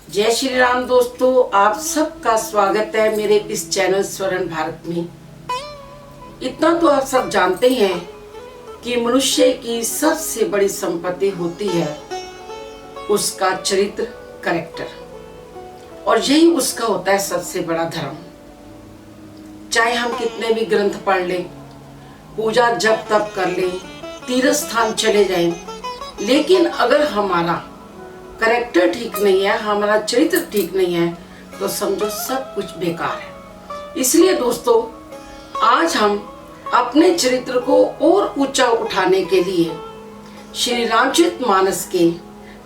जय श्री राम दोस्तों, आप सबका स्वागत है मेरे इस चैनल स्वर्ण भारत में। इतना तो आप सब जानते हैं कि मनुष्य की सबसे बड़ी संपत्ति होती है उसका चरित्र, कैरेक्टर, और यही उसका होता है सबसे बड़ा धर्म। चाहे हम कितने भी ग्रंथ पढ़ लें, पूजा जप तप कर लें, तीर्थ स्थान चले जाएं, लेकिन अगर हमारा कैरेक्टर ठीक नहीं है, हमारा चरित्र ठीक नहीं है, तो समझो सब कुछ बेकार है। इसलिए दोस्तों, आज हम अपने चरित्र को और ऊंचा उठाने के लिए श्री रामचरितमानस के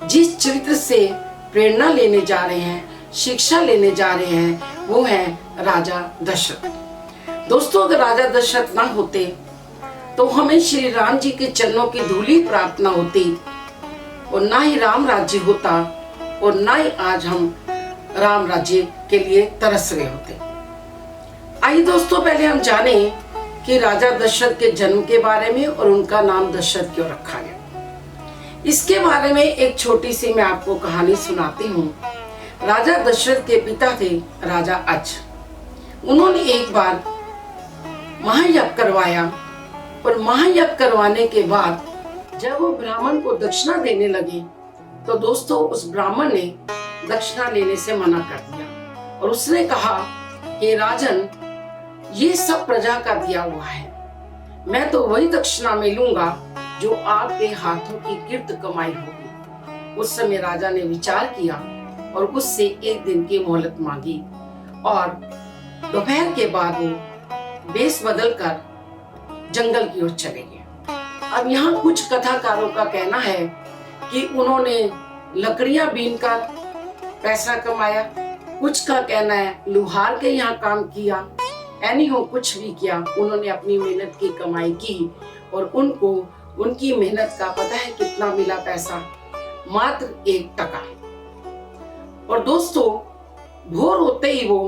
जिस चरित्र से प्रेरणा लेने जा रहे हैं, शिक्षा लेने जा रहे हैं, वो है राजा दशरथ। दोस्तों, अगर राजा दशरथ ना होते तो हमें श्री राम जी के चरणों की धूली प्राप्त ना होती, और ना ही राम राज्य होता, और ना ही आज हम राम राज्य के लिए तरस रहे होते। आइए दोस्तों, पहले हम जाने कि राजा दशरथ के जन्म के बारे में और उनका नाम दशरथ क्यों रखा गया। इसके बारे में एक छोटी सी मैं आपको कहानी सुनाती हूँ। राजा दशरथ के पिता थे राजा अज। उन्होंने एक बार महायज्ञ करवाया, और महायज्ञ करवाने के बाद जब वो ब्राह्मण को दक्षिणा देने लगे तो दोस्तों, उस ब्राह्मण ने दक्षिणा लेने से मना कर दिया, और उसने कहा कि राजन, ये सब प्रजा का दिया हुआ है, मैं तो वही दक्षिणा में लूंगा जो आपके हाथों की किर्त कमाई होगी। उस समय राजा ने विचार किया और उससे एक दिन की मोहलत मांगी, और दोपहर के बाद वो वेश बदल कर जंगल की ओर चले गए। अब यहाँ कुछ कथाकारों का कहना है कि उन्होंने लकड़ियां बीनकर पैसा कमाया, कुछ का कहना है लुहार के यहाँ काम किया, एनी हो कुछ भी किया, उन्होंने अपनी मेहनत की कमाई की, और उनको उनकी मेहनत का पता है कितना मिला पैसा, मात्र 1 टका। और दोस्तों, भोर होते ही वो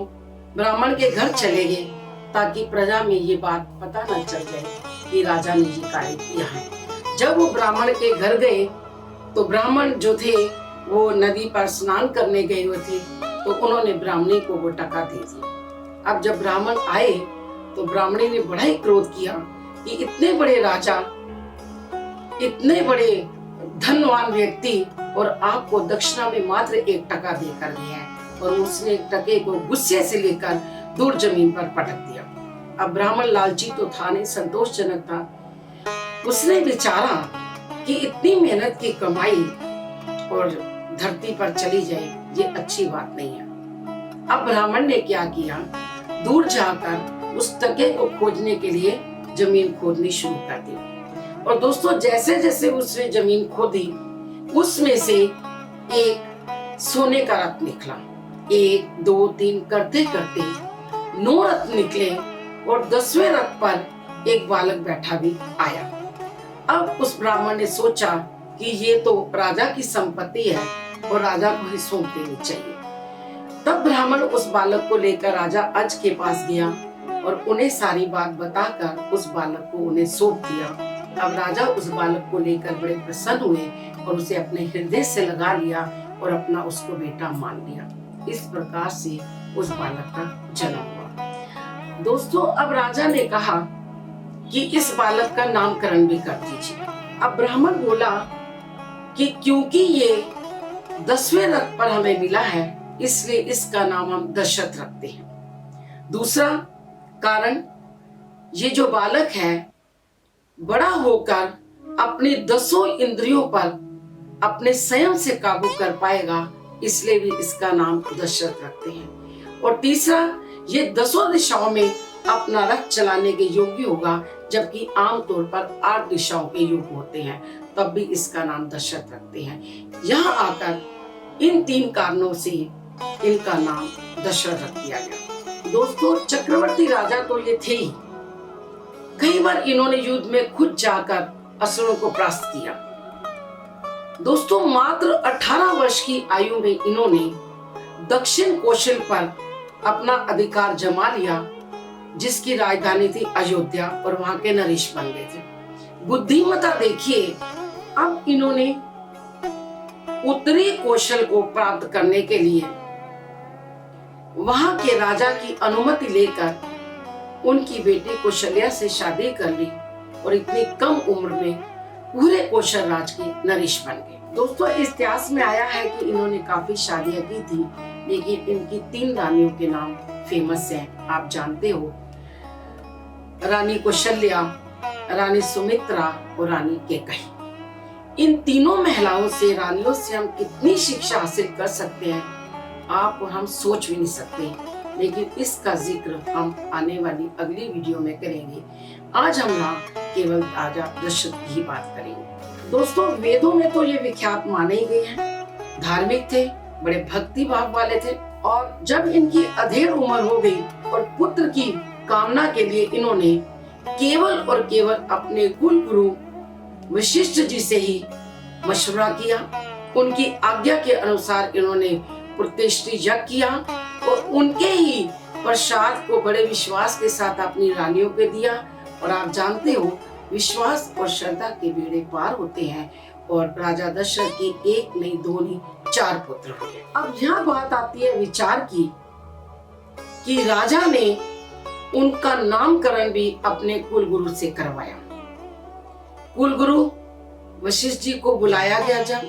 ब्राह्मण के घर चले गए ताकि प्रजा में ये बात पता न चल जाए कि राजा ने ये कार्य किया है। जब वो ब्राह्मण के घर गए तो ब्राह्मण जो थे वो नदी पर स्नान करने गए हुए थे, तो उन्होंने ब्राह्मणी को वो टका दे दिया। अब जब ब्राह्मण आए तो ब्राह्मणी ने बड़ा ही क्रोध किया कि इतने बड़े राजा, इतने बड़े धनवान व्यक्ति, और आपको दक्षिणा में मात्र 1 टका देकर गए हैं। और उसने 1 टके को गुस्से से लेकर दूर जमीन पर पटक दिया। अब ब्राह्मण लालची तो था नहीं, संतोषजनक था। उसने विचारा कि इतनी मेहनत की कमाई और धरती पर चली जाए, ये अच्छी बात नहीं है। अब ब्राह्मण ने क्या किया, दूर जाकर उस टके को खोजने के लिए जमीन खोदनी शुरू कर दी। और दोस्तों, जैसे जैसे उसने जमीन खोदी, उसमें से एक सोने का रत्न निकला। 1 2 3 करते करते 9 रत्न निकले, और 10वें रथ पर एक बालक बैठा भी आया। अब उस ब्राह्मण ने सोचा कि ये तो राजा की संपत्ति है और राजा को ही सौंप देनी चाहिए। तब ब्राह्मण उस बालक को लेकर राजा अज के पास गया और उन्हें सारी बात बताकर उस बालक को उन्हें सौंप दिया। अब राजा उस बालक को लेकर बड़े प्रसन्न हुए और उसे अपने हृदय से लगा लिया और अपना उसको बेटा मान लिया। इस प्रकार से उस बालक का जन्म हुआ। दोस्तों, अब राजा ने कहा कि इस बालक का नामकरण भी कर दीजिए। अब ब्राह्मण बोला कि क्योंकि ये 10वें रथ पर हमें मिला है, इसलिए इसका नाम हम दशरथ रखते हैं। दूसरा कारण, ये जो बालक है बड़ा होकर अपने 10 इंद्रियों पर अपने स्वयं से काबू कर पाएगा, इसलिए भी इसका नाम दशरथ रखते हैं। और तीसरा, ये 10 दिशाओं में अपना रथ चलाने के योग्य होगा, जबकि आमतौर पर 8 दिशाओं के योग होते हैं, तब भी इसका नाम दशरथ रखते हैं। यहाँ आकर इन 3 कारणों से इनका नाम दशरथ रख दिया गया। दोस्तों, चक्रवर्ती राजा तो ये थे ही। कई बार इन्होंने युद्ध में खुद जाकर असुरों को परास्त किया। दोस्तों, मात्र 18 वर्ष की आयु में इन्होंने दक्षिण कौशल पर अपना अधिकार जमा लिया, जिसकी राजधानी थी अयोध्या, और वहां के नरेश बन गए थे। बुद्धिमत्ता देखिए। अब इन्होंने उत्तरी कौशल को प्राप्त करने के लिए वहां के राजा की अनुमति लेकर उनकी बेटी कौशल्या से शादी कर ली और इतनी कम उम्र में पूरे कौशल राज की नरेश बन गए। दोस्तों, इतिहास में आया है कि इन्होंने काफी शादियां की थी, लेकिन इनकी 3 रानियों के नाम फेमस हैं। आप जानते हो, रानी कौशल्या, रानी सुमित्रा और रानी कैकेयी। इन तीनों महिलाओं से, रानियों से हम कितनी शिक्षा हासिल कर सकते हैं आप और हम सोच भी नहीं सकते, लेकिन इसका जिक्र हम आने वाली अगली वीडियो में करेंगे। आज हम ना केवल राजा दशरथ की ही बात करेंगे। दोस्तों, वेदों में तो ये विख्यात माने ही गए हैं, धार्मिक थे, बड़े भक्ति भाव वाले थे, और जब इनकी अधेड़ उम्र हो गई और पुत्र की कामना के लिए इन्होंने केवल और केवल अपने कुल गुरु वशिष्ठ जी से ही मशवरा किया। उनकी आज्ञा के अनुसार इन्होंने प्रतिष्ठि यज्ञ किया और उनके ही प्रसाद को बड़े विश्वास के साथ अपनी रानियों को दिया। और आप जानते हो, विश्वास और श्रद्धा के बेड़े पार होते हैं और राजा दशरथ की 1 नहीं 2 नहीं 4 पुत्र हुए। अब यहाँ बात आती है विचार की कि राजा ने उनका नामकरण भी अपने कुलगुरु से करवाया। कुलगुरु वशिष्ठ जी को बुलाया गया जब,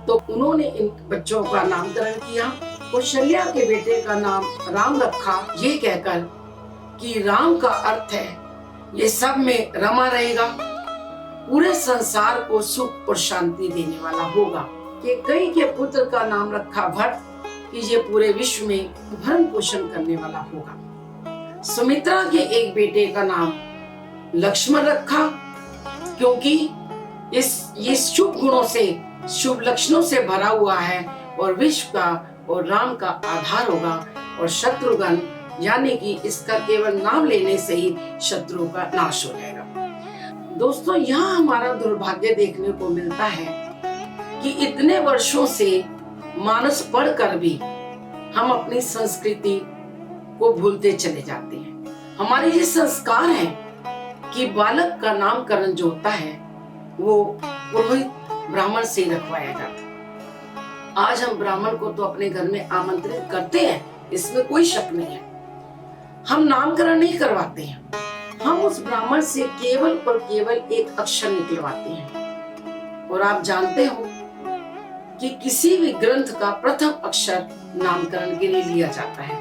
तो उन्होंने इन बच्चों का नामकरण किया। कौशल्या के बेटे का नाम राम रखा, ये कहकर कि राम का अर्थ है ये सब में रमा रहेगा, पूरे संसार को सुख और शांति देने वाला होगा। कैकेयी के पुत्र का नाम रखा भट्ट, कि ये पूरे विश्व में भरण पोषण करने वाला होगा। सुमित्रा के एक बेटे का नाम लक्ष्मण रखा, क्योंकि ये शुभ गुणों से, शुभ लक्षणों से भरा हुआ है और विश्व का और राम का आधार होगा। और शत्रुघ्न, यानी कि इसका केवल नाम लेने से ही शत्रु का नाश हो जाएगा। दोस्तों, यहाँ हमारा दुर्भाग्य देखने को मिलता है कि इतने वर्षों से मानस पढ़कर भी हम अपनी संस्कृति को भूलते चले जाते हैं। हमारे ये संस्कार है कि बालक का नामकरण जो होता है वो पुरोहित ब्राह्मण से रखवाया जाता है। आज हम ब्राह्मण को तो अपने घर में आमंत्रित करते हैं, इसमें कोई शक नहीं है। हम नामकरण नहीं करवाते हैं, हम उस ब्राह्मण से केवल और केवल एक अक्षर निकलवाते हैं। और आप जानते हो कि किसी भी ग्रंथ का प्रथम अक्षर नामकरण के लिए लिया जाता है।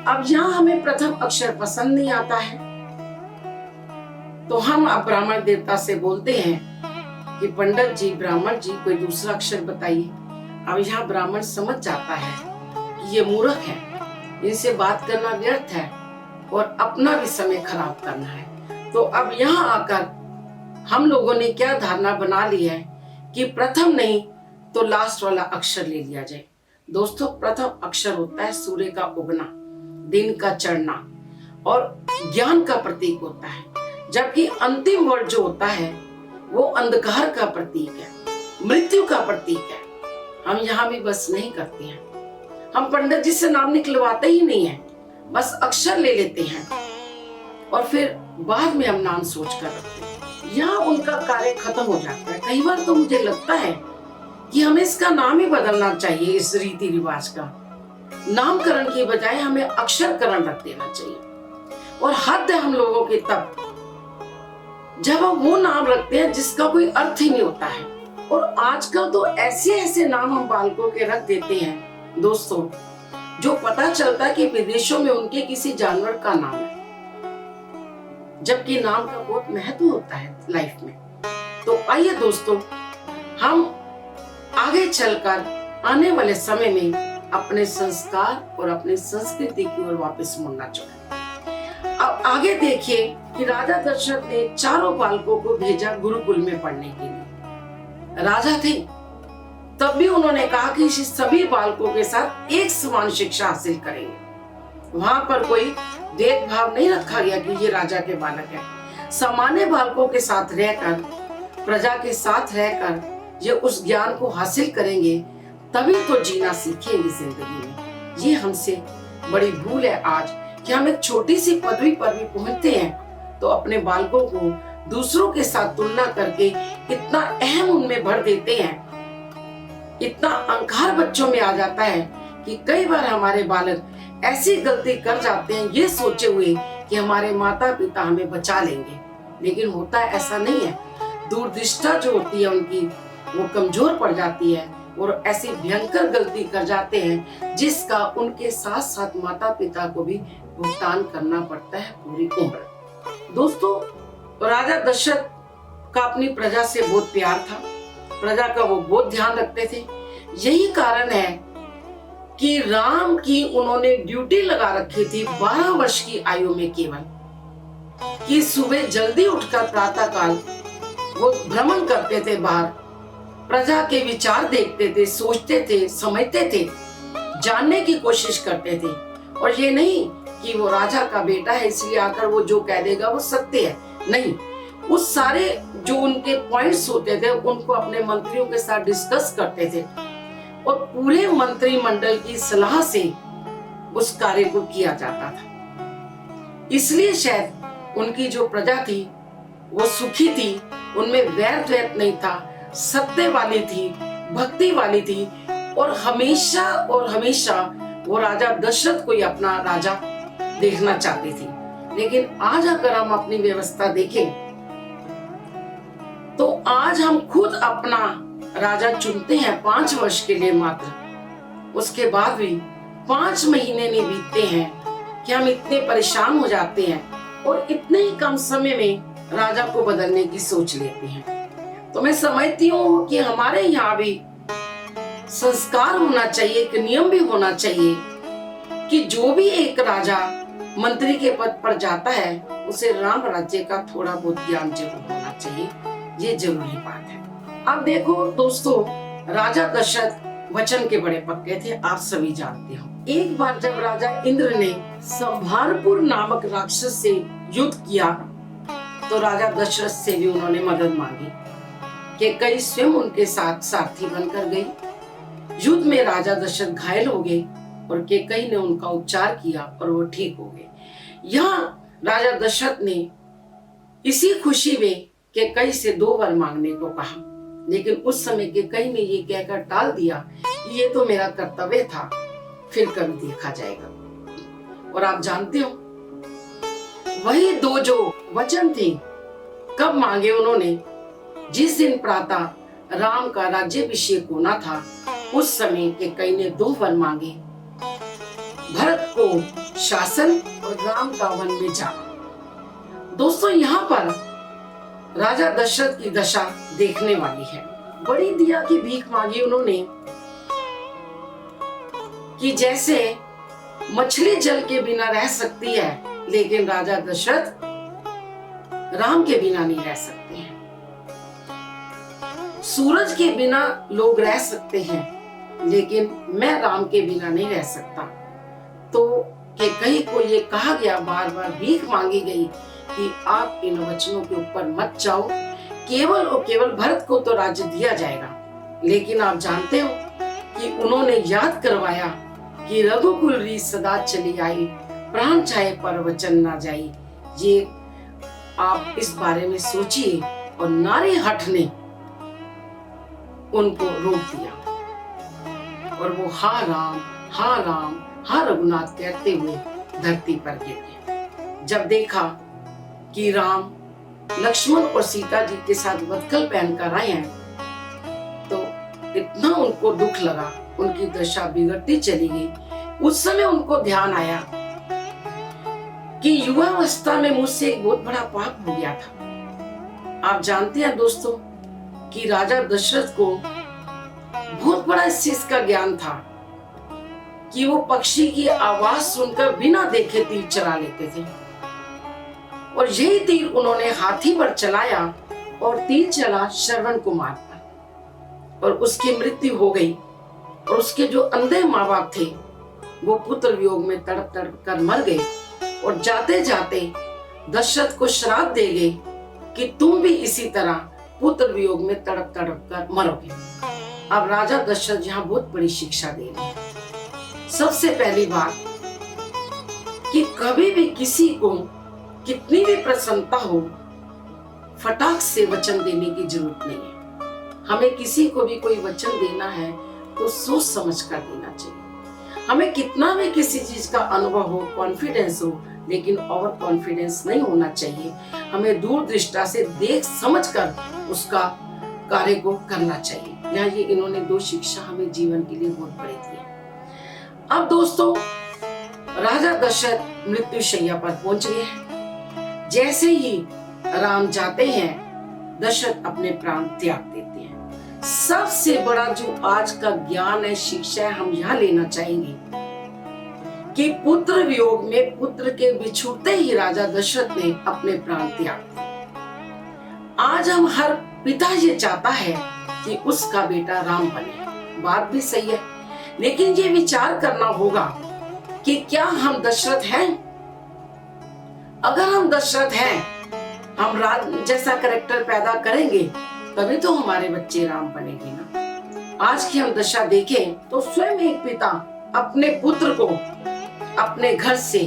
अब यहाँ हमें प्रथम अक्षर पसंद नहीं आता है, तो हम अब ब्राह्मण देवता से बोलते हैं कि पंडित जी, ब्राह्मण जी, कोई दूसरा अक्षर बताइए। अब यहाँ ब्राह्मण समझ जाता है कि ये मूर्ख है, इनसे बात करना व्यर्थ है और अपना भी समय खराब करना है। तो अब यहाँ आकर हम लोगों ने क्या धारणा बना ली है कि प्रथम नहीं तो लास्ट वाला अक्षर ले लिया जाए। दोस्तों, प्रथम अक्षर होता है सूर्य का उगना, दिन का चढ़ना और ज्ञान का प्रतीक होता है, जबकि अंतिम वर्ड जो होता है वो अंधकार का प्रतीक है, मृत्यु का प्रतीक है। हम यहाँ भी बस नहीं करते हैं, हम पंडित जी से नाम निकलवाते ही नहीं है, बस अक्षर ले लेते हैं और फिर बाद में हम नाम सोच कर रखते हैं। यहाँ उनका कार्य खत्म हो जाता है। कई बार तो मुझे लगता है कि हमें इसका नाम ही बदलना चाहिए। इस रीति रिवाज का नामकरण की बजाय हमें अक्षरकरण रख देना चाहिए। और हद है हम लोगों की तब जब हम वो नाम रखते हैं जिसका कोई अर्थ ही नहीं होता है। और आजकल तो ऐसे ऐसे नाम हम बालकों के रख देते हैं दोस्तों, जो पता चलता है कि विदेशों में उनके किसी जानवर का नाम है, जबकि नाम का बहुत महत्व होता है लाइफ में। तो आइए दोस्तों, हम आगे चलकर आने वाले समय में अपने संस्कार और अपनी संस्कृति की ओर वापस मुड़ना चाहें। अब आगे देखिए कि राजा दशरथ ने चारों बालकों को भेजा गुरुकुल में पढ़ने के लिए। राजा थे तब भी उन्होंने कहा कि सभी बालकों के साथ एक समान शिक्षा हासिल करेंगे। वहां पर कोई भेदभाव नहीं रखा गया कि ये राजा के बालक है। सामान्य बालकों के साथ रहकर, प्रजा के साथ रहकर ये उस ज्ञान को हासिल करेंगे, तभी तो जीना सीखेंगे जिंदगी में। ये हमसे बड़ी भूल है आज कि हम एक छोटी सी पदवी पर भी पहुंचते हैं तो अपने बालकों को दूसरों के साथ तुलना करके इतना अहम उनमें भर देते हैं इतना अहंकार बच्चों में आ जाता है कि कई बार हमारे बालक ऐसी गलती कर जाते हैं ये सोचे हुए कि हमारे माता पिता हमें बचा लेंगे, लेकिन होता ऐसा नहीं है। दूरदृष्टा जो होती है उनकी वो कमजोर पड़ जाती है और ऐसी भयंकर गलती कर जाते हैं जिसका उनके साथ साथ माता पिता को भी भुगतान करना पड़ता है पूरी उम्र। दोस्तों, राजा दशरथ का अपनी प्रजा से बहुत प्यार था, प्रजा का वो बहुत ध्यान रखते थे। यही कारण है कि राम की उन्होंने ड्यूटी लगा रखी थी 12 वर्ष की आयु में केवल, कि सुबह जल्दी उठकर प्रातः काल वो भ्रमण करते थे, बाहर प्रजा के विचार देखते थे, सोचते थे, समझते थे, जानने की कोशिश करते थे। और ये नहीं कि वो राजा का बेटा है इसलिए आकर वो जो कह देगा वो सत्य है, नहीं। उस सारे जो उनके पॉइंट्स होते थे उनको अपने मंत्रियों के साथ डिस्कस करते थे और पूरे मंत्रिमंडल की सलाह से उस कार्य को किया जाता था। इसलिए शायद उनकी जो प्रजा थी वो सुखी थी, उनमें वैर द्वेष नहीं था, सत्य वाली थी, भक्ति वाली थी और हमेशा वो राजा दशरथ को ही अपना राजा देखना चाहती थी। लेकिन आज अगर हम अपनी व्यवस्था देखें तो आज हम खुद अपना राजा चुनते हैं 5 वर्ष के लिए मात्र। उसके बाद भी 5 महीने नहीं बीतते हैं कि हम इतने परेशान हो जाते हैं और इतने ही कम समय में राजा को बदलने की सोच लेते हैं। तो मैं समझती हूँ कि हमारे यहाँ भी संस्कार होना चाहिए, एक नियम भी होना चाहिए कि जो भी एक राजा मंत्री के पद पर जाता है उसे राम राज्य का थोड़ा बहुत ज्ञान जरूर होना चाहिए, ये जरूरी बात है। अब देखो दोस्तों, राजा दशरथ वचन के बड़े पक्के थे, आप सभी जानते हो। एक बार जब राजा इंद्र ने संभारपुर नामक राक्षस से युद्ध किया तो राजा दशरथ से भी उन्होंने मदद मांगी कि कई स्वयं उनके साथ सारथी बनकर गई। युद्ध में राजा दशरथ घायल हो गए और केकई ने उनका उपचार किया और वो ठीक हो गए। यहाँ राजा दशरथ ने इसी खुशी में केकई से 2 वर मांगने को कहा, लेकिन उस समय केकई ने ये कहकर टाल दिया कि ये तो मेरा कर्तव्य था, फिर कभी देखा जाएगा। और आप जानते हो वही 2 जो वचन थे कब मांगे उन्होंने? जिस दिन प्रातः राम का राज्याभिषेक होना था उस समय केकई ने 2 वर मांगे, भरत को शासन और राम का वन में जाना। दोस्तों, यहाँ पर राजा दशरथ की दशा देखने वाली है। बड़ी दया की भीख मांगी उन्होंने कि जैसे मछली जल के बिना रह सकती है, लेकिन राजा दशरथ राम के बिना नहीं रह सकते हैं। सूरज के बिना लोग रह सकते हैं, लेकिन मैं राम के बिना नहीं रह सकता। तो केकई को ये कहा गया, बार बार भीख मांगी गई कि आप इन वचनों के ऊपर मत जाओ, केवल और केवल भरत को तो राज्य दिया जाएगा। लेकिन आप जानते हो कि उन्होंने याद करवाया कि रघुकुल रीत सदा चली आई, प्राण चाहे पर वचन ना जाई। ये आप इस बारे में सोचिए। और नारी हठ ने उनको रोक दिया और वो हा राम हा रघुनाथ कहते हुए धरती पर गिर गए। जब देखा कि राम लक्ष्मण और सीता जी के साथ वत्कल पहनकर आए हैं तो इतना उनको दुख लगा, उनकी दशा बिगड़ती चली गई। उस समय उनको ध्यान आया कि युवावस्था में मुझसे एक बहुत बड़ा पाप हो गया था। आप जानते हैं दोस्तों कि राजा दशरथ को बहुत बड़ा इस चीज का ज्ञान था कि वो पक्षी की आवाज सुनकर बिना देखे तीर चला लेते थे। और यही तीर उन्होंने हाथी पर चलाया और तीर चला श्रवण कुमार पर और उसकी मृत्यु हो गई। और उसके जो अंधे माँ बाप थे वो पुत्र वियोग में तड़प तड़प कर मर गए और जाते जाते दशरथ को श्राप दे गए कि तुम भी इसी तरह पुत्र वियोग में तड़प तड़प कर मरोगे। अब राजा दशरथ यहाँ बहुत बड़ी शिक्षा दे रहे हैं। सबसे पहली बात कि कभी भी किसी को कितनी भी प्रसन्नता हो फटाक से वचन देने की जरूरत नहीं है। हमें किसी को भी कोई वचन देना है तो सोच समझ कर देना चाहिए। हमें कितना भी किसी चीज का अनुभव हो, कॉन्फिडेंस हो, लेकिन ओवर कॉन्फिडेंस नहीं होना चाहिए। हमें दूरदृष्टा से देख समझ कर उसका कार्य को करना चाहिए। यहाँ ये इन्होंने 2 शिक्षा हमें जीवन के लिए बहुत बड़ी दी है। अब दोस्तों, राजा दशरथ मृत्यु शैया पर पहुंच गए हैं। जैसे ही राम जाते हैं, दशरथ अपने प्राण त्याग देते हैं। सबसे बड़ा जो आज का ज्ञान है, शिक्षा है, हम यहाँ लेना चाहेंगे कि पुत्र वियोग में, पुत्र के बिछुड़ते ही राजा दशरथ ने अपने प्राण त्याग दिए। आज हम हर पिता ये चाहता है कि उसका बेटा राम बने। बात भी सही है, लेकिन ये विचार करना होगा कि क्या हम दशरथ हैं? अगर हम दशरथ हैं, हम राम जैसा कैरेक्टर पैदा करेंगे, तभी तो हमारे बच्चे राम बनेंगे ना। आज की हम दशा देखें तो स्वयं एक पिता अपने पुत्र को अपने घर से,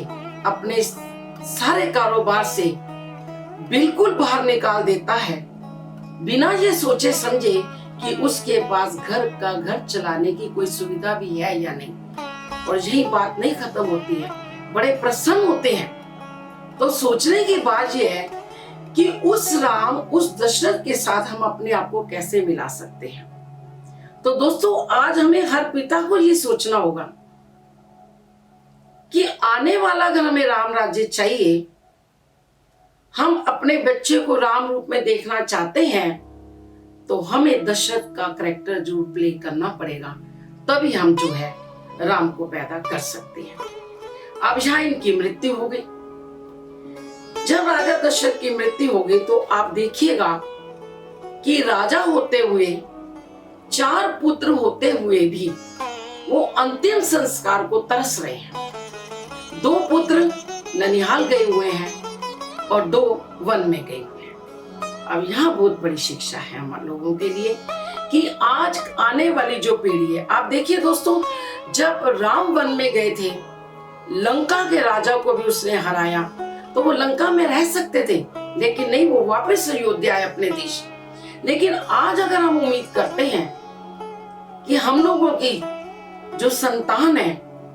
अपने सारे कारोबार से बिल्कुल बाहर निकाल देता है, बिना ये सोचे समझे कि उसके पास घर चलाने की कोई सुविधा भी है या नहीं। और यही बात नहीं खत्म होती है, बड़े प्रसन्न होते हैं। तो सोचने की बात यह है कि उस राम, उस दशरथ के साथ हम अपने आप को कैसे मिला सकते हैं। तो दोस्तों, आज हमें हर पिता को ये सोचना होगा कि आने वाला अगर हमें राम राज्य चाहिए, हम अपने बच्चे को राम रूप में देखना चाहते हैं, तो हमें दशरथ का कैरेक्टर जो प्ले करना पड़ेगा, तभी हम जो है राम को पैदा कर सकते हैं। अब यहाँ इनकी मृत्यु हो गई। जब राजा दशरथ की मृत्यु हो गई, तो आप देखिएगा कि राजा होते हुए, 4 पुत्र होते हुए भी वो अंतिम संस्कार को तरस रहे हैं। 2 पुत्र ननिहाल गए हुए हैं और 2 वन में गए हुए हैं। अब यहाँ बहुत बड़ी शिक्षा है हम लोगों के लिए कि आज आने वाली जो पीढ़ी है, आप देखिए दोस्तों, जब राम वन में गए थे, लंका के राजा को भी उसने हराया, तो वो लंका में रह सकते थे, लेकिन नहीं, वो वापस अयोध्या आए अपने देश। लेकिन आज अगर हम उम्मीद करते हैं कि हम लोगों की जो संतान है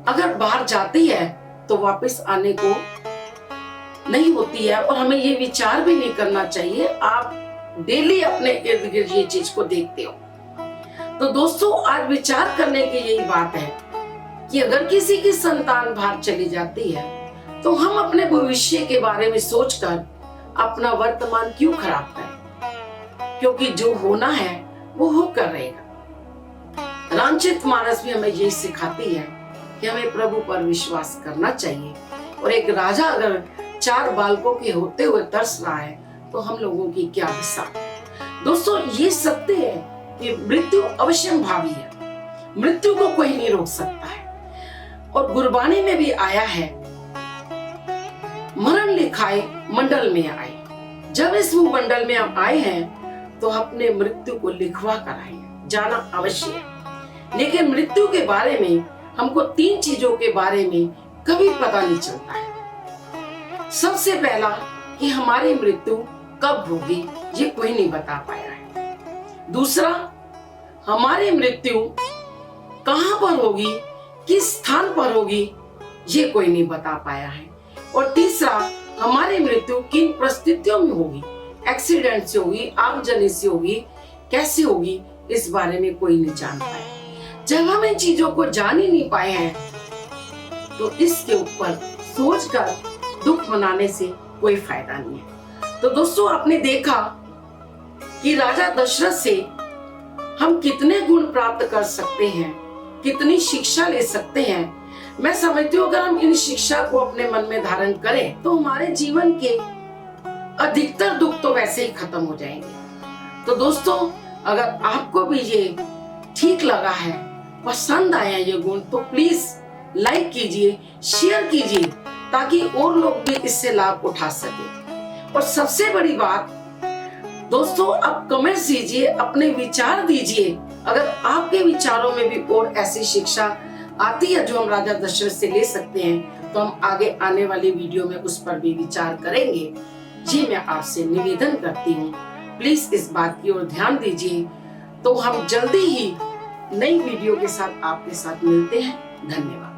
अगर बाहर जाती है तो वापस आने को नहीं होती है, और हमें ये विचार भी नहीं करना चाहिए। आप डेली अपने इर्द गिर्द ये चीज को देखते हो। तो दोस्तों, आज विचार करने की यही बात है कि अगर किसी की संतान बाहर चली जाती है, तो हम अपने भविष्य के बारे में सोचकर अपना वर्तमान क्यों खराब करें, क्योंकि जो होना है वो होकर रहेगा। रामचरित मानस भी हमें यही सिखाती है कि हमें प्रभु पर विश्वास करना चाहिए। और एक राजा अगर 4 बालकों के होते हुए तरस रहा है, तो हम लोगों की क्या दशा। दोस्तों, ये सत्य है कि मृत्यु अवश्यंभावी है, मृत्यु को कोई नहीं रोक सकता है। और गुरबानी में भी आया है, मरण लिखाए मंडल में आए। जब इस मंडल में हम आए हैं, तो अपने मृत्यु को लिखवा कर आए, जाना अवश्य है। लेकिन मृत्यु के बारे में हमको 3 चीजों के बारे में कभी पता नहीं चलता है। सबसे पहला कि हमारी मृत्यु कब होगी, ये कोई नहीं बता पाया है। दूसरा, हमारी मृत्यु कहां पर होगी, किस स्थान पर होगी, ये कोई नहीं बता पाया है। और तीसरा, हमारी मृत्यु किन परिस्थितियों में होगी, एक्सीडेंट से होगी, आगजनी से होगी, कैसे होगी, इस बारे में कोई नहीं जान पाया। जब हम इन चीजों को जान ही नहीं पाए हैं, तो इसके ऊपर सोचकर दुख मनाने से कोई फायदा नहीं है। तो दोस्तों, आपने देखा कि राजा दशरथ से हम कितने गुण प्राप्त कर सकते हैं, कितनी शिक्षा ले सकते हैं। मैं समझती हूँ अगर हम इन शिक्षा को अपने मन में धारण करें, तो हमारे जीवन के अधिकतर दुख तो वैसे ही खत्म हो जाएंगे। तो दोस्तों, अगर आपको भी ये ठीक लगा है, पसंद आया ये गुण, तो प्लीज लाइक कीजिए, शेयर कीजिए, ताकि और लोग भी इससे लाभ उठा सके। और सबसे बड़ी बात दोस्तों, आप कमेंट दीजिए, अपने विचार दीजिए। अगर आपके विचारों में भी और ऐसी शिक्षा आती है जो हम राजा दशरथ से ले सकते हैं, तो हम आगे आने वाली वीडियो में उस पर भी विचार करेंगे। जी, मैं आपसे निवेदन करती हूँ, प्लीज इस बात की ओर ध्यान दीजिए। तो हम जल्दी ही नई वीडियो के साथ आपके साथ मिलते हैं। धन्यवाद।